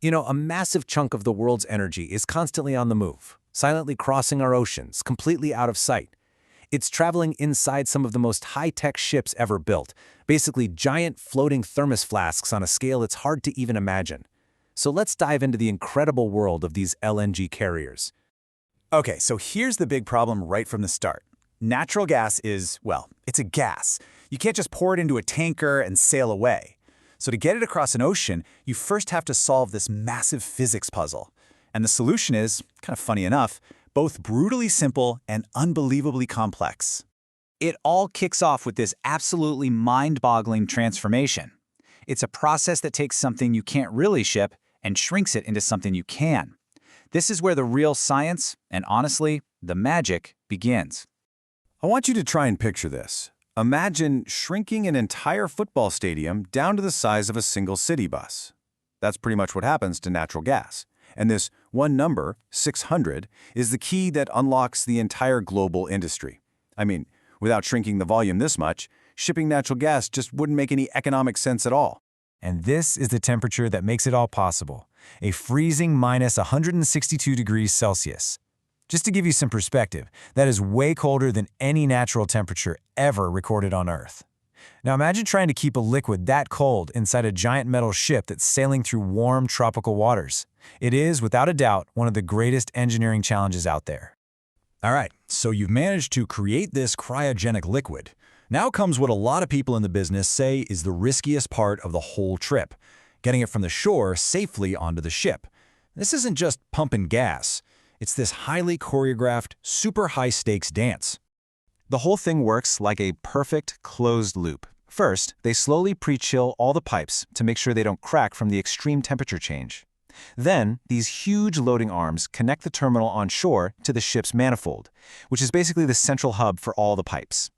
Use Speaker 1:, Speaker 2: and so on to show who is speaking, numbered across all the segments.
Speaker 1: A massive chunk of the world's energy is constantly on the move, silently crossing our oceans, completely out of sight. It's traveling inside some of the most high-tech ships ever built, basically giant floating thermos flasks on a scale it's hard to even imagine. So let's dive into the incredible world of these LNG carriers.
Speaker 2: Okay, so here's the big problem right from the start. Natural gas is, well, it's a gas. You can't just pour it into a tanker and sail away. So to get it across an ocean, you first have to solve this massive physics puzzle. And the solution is, kind of funny enough, both brutally simple and unbelievably complex. It all kicks off with this absolutely mind-boggling transformation. It's a process that takes something you can't really ship and shrinks it into something you can. This is where the real science, and honestly, the magic, begins.
Speaker 3: I want you to try and picture this. Imagine shrinking an entire football stadium down to the size of a single city bus. That's pretty much what happens to natural gas. And this one number, 600, is the key that unlocks the entire global industry. I mean, without shrinking the volume this much, shipping natural gas just wouldn't make any economic sense at all.
Speaker 1: And this is the temperature that makes it all possible, a freezing minus 162 degrees Celsius. Just to give you some perspective, that is way colder than any natural temperature ever recorded on Earth. Now imagine trying to keep a liquid that cold inside a giant metal ship that's sailing through warm tropical waters. It is, without a doubt, one of the greatest engineering challenges out there.
Speaker 4: All right, so you've managed to create this cryogenic liquid. Now comes what a lot of people in the business say is the riskiest part of the whole trip, getting it from the shore safely onto the ship. This isn't just pumping gas. It's this highly choreographed, super high-stakes dance.
Speaker 5: The whole thing works like a perfect closed loop. First, they slowly pre-chill all the pipes to make sure they don't crack from the extreme temperature change. Then, these huge loading arms connect the terminal on shore to the ship's manifold, which is basically the central hub for all the pipes.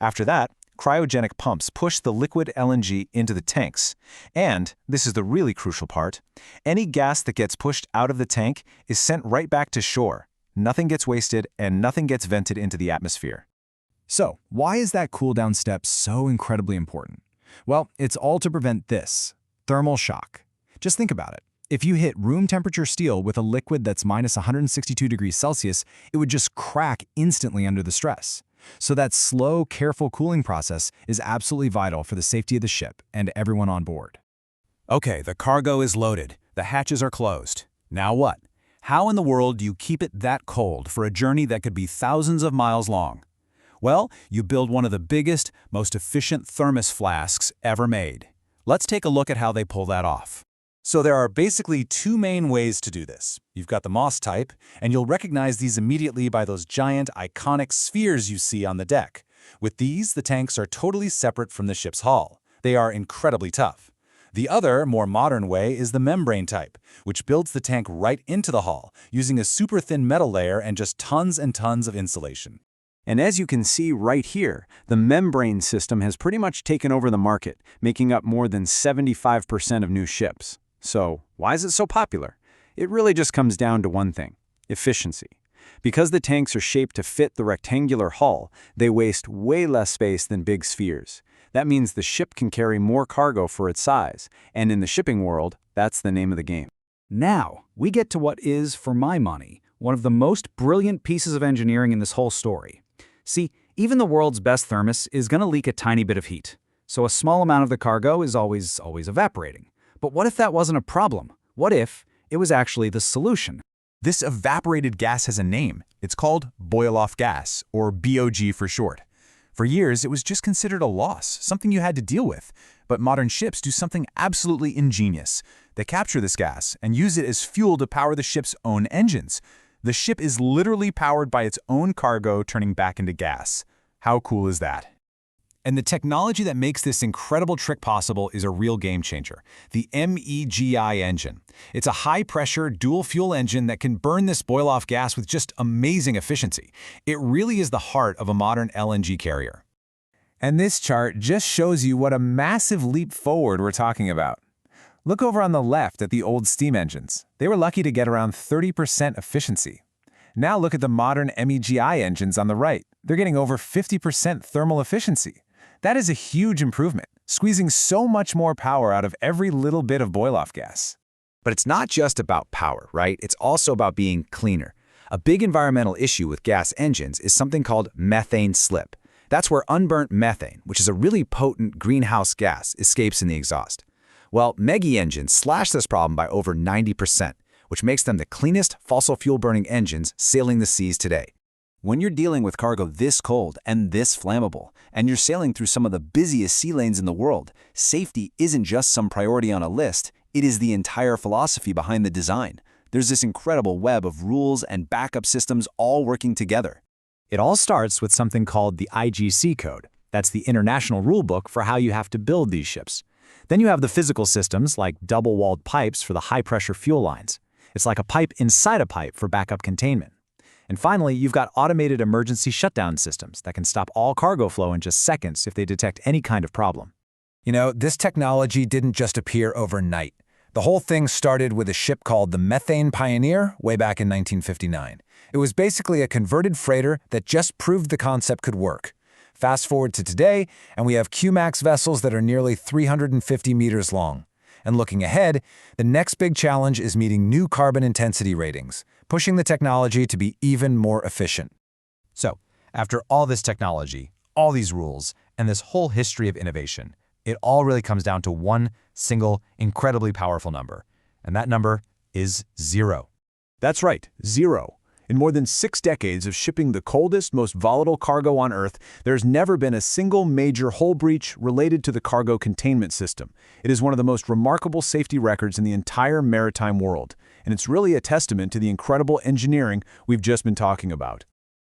Speaker 5: After that, cryogenic pumps push the liquid LNG into the tanks. And, this is the really crucial part, any gas that gets pushed out of the tank is sent right back to shore. Nothing gets wasted and nothing gets vented into the atmosphere.
Speaker 4: So, why is that cool-down step so incredibly important? Well, it's all to prevent this, thermal shock. Just think about it. If you hit room temperature steel with a liquid that's minus 162 degrees Celsius, it would just crack instantly under the stress. So that slow, careful cooling process is absolutely vital for the safety of the ship and everyone on board.
Speaker 3: Okay, the cargo is loaded. The hatches are closed. Now what? How in the world do you keep it that cold for a journey that could be thousands of miles long? Well, you build one of the biggest, most efficient thermos flasks ever made. Let's take a look at how they pull that off. So there are basically two main ways to do this. You've got the Moss type, and you'll recognize these immediately by those giant, iconic spheres you see on the deck. With these, the tanks are totally separate from the ship's hull. They are incredibly tough. The other, more modern way is the membrane type, which builds the tank right into the hull, using a super thin metal layer and just tons and tons of insulation.
Speaker 5: And as you can see right here, the membrane system has pretty much taken over the market, making up more than 75% of new ships. So, why is it so popular? It really just comes down to one thing: efficiency. Because the tanks are shaped to fit the rectangular hull, they waste way less space than big spheres. That means the ship can carry more cargo for its size, and in the shipping world, that's the name of the game.
Speaker 6: Now, we get to what is, for my money, one of the most brilliant pieces of engineering in this whole story. See, even the world's best thermos is going to leak a tiny bit of heat, so a small amount of the cargo is always evaporating. But what if that wasn't a problem? What if it was actually the solution?
Speaker 4: This evaporated gas has a name. It's called boil-off gas, or BOG for short. For years, it was just considered a loss, something you had to deal with. But modern ships do something absolutely ingenious. They capture this gas and use it as fuel to power the ship's own engines. The ship is literally powered by its own cargo turning back into gas. How cool is that? And the technology that makes this incredible trick possible is a real game changer, the MEGI engine. It's a high-pressure, dual-fuel engine that can burn this boil-off gas with just amazing efficiency. It really is the heart of a modern LNG carrier.
Speaker 1: And this chart just shows you what a massive leap forward we're talking about. Look over on the left at the old steam engines. They were lucky to get around 30% efficiency. Now look at the modern MEGI engines on the right. They're getting over 50% thermal efficiency. That is a huge improvement, squeezing so much more power out of every little bit of boil-off gas.
Speaker 5: But it's not just about power, right? It's also about being cleaner. A big environmental issue with gas engines is something called methane slip. That's where unburnt methane, which is a really potent greenhouse gas, escapes in the exhaust. Well, MEGI engines slash this problem by over 90%, which makes them the cleanest fossil fuel-burning engines sailing the seas today. When you're dealing with cargo this cold and this flammable, and you're sailing through some of the busiest sea lanes in the world, safety isn't just some priority on a list, it is the entire philosophy behind the design. There's this incredible web of rules and backup systems all working together.
Speaker 1: It all starts with something called the IGC code. That's the international rulebook for how you have to build these ships. Then you have the physical systems like double-walled pipes for the high-pressure fuel lines. It's like a pipe inside a pipe for backup containment. And finally, you've got automated emergency shutdown systems that can stop all cargo flow in just seconds if they detect any kind of problem. You know, this technology didn't just appear overnight. The whole thing started with a ship called the Methane Pioneer way back in 1959. It was basically a converted freighter that just proved the concept could work. Fast forward to today, and we have QMAX vessels that are nearly 350 meters long. And looking ahead, the next big challenge is meeting new carbon intensity ratings, pushing the technology to be even more efficient.
Speaker 3: So, after all this technology, all these rules, and this whole history of innovation, it all really comes down to one single, incredibly powerful number. And that number is 0.
Speaker 4: That's right, 0. In more than 6 decades of shipping the coldest, most volatile cargo on Earth, there's never been a single major hull breach related to the cargo containment system. It is one of the most remarkable safety records in the entire maritime world, and it's really a testament to the incredible engineering we've just been talking about.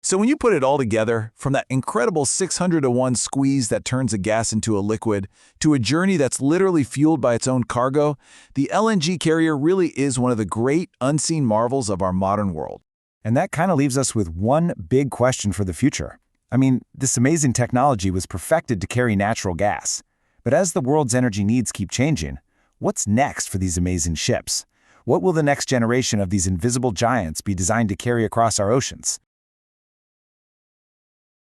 Speaker 4: So when you put it all together, from that incredible 600-to-1 squeeze that turns a gas into a liquid, to a journey that's literally fueled by its own cargo, the LNG carrier really is one of the great unseen marvels of our modern world.
Speaker 1: And that kind of leaves us with one big question for the future. I mean, this amazing technology was perfected to carry natural gas. But as the world's energy needs keep changing, what's next for these amazing ships? What will the next generation of these invisible giants be designed to carry across our oceans?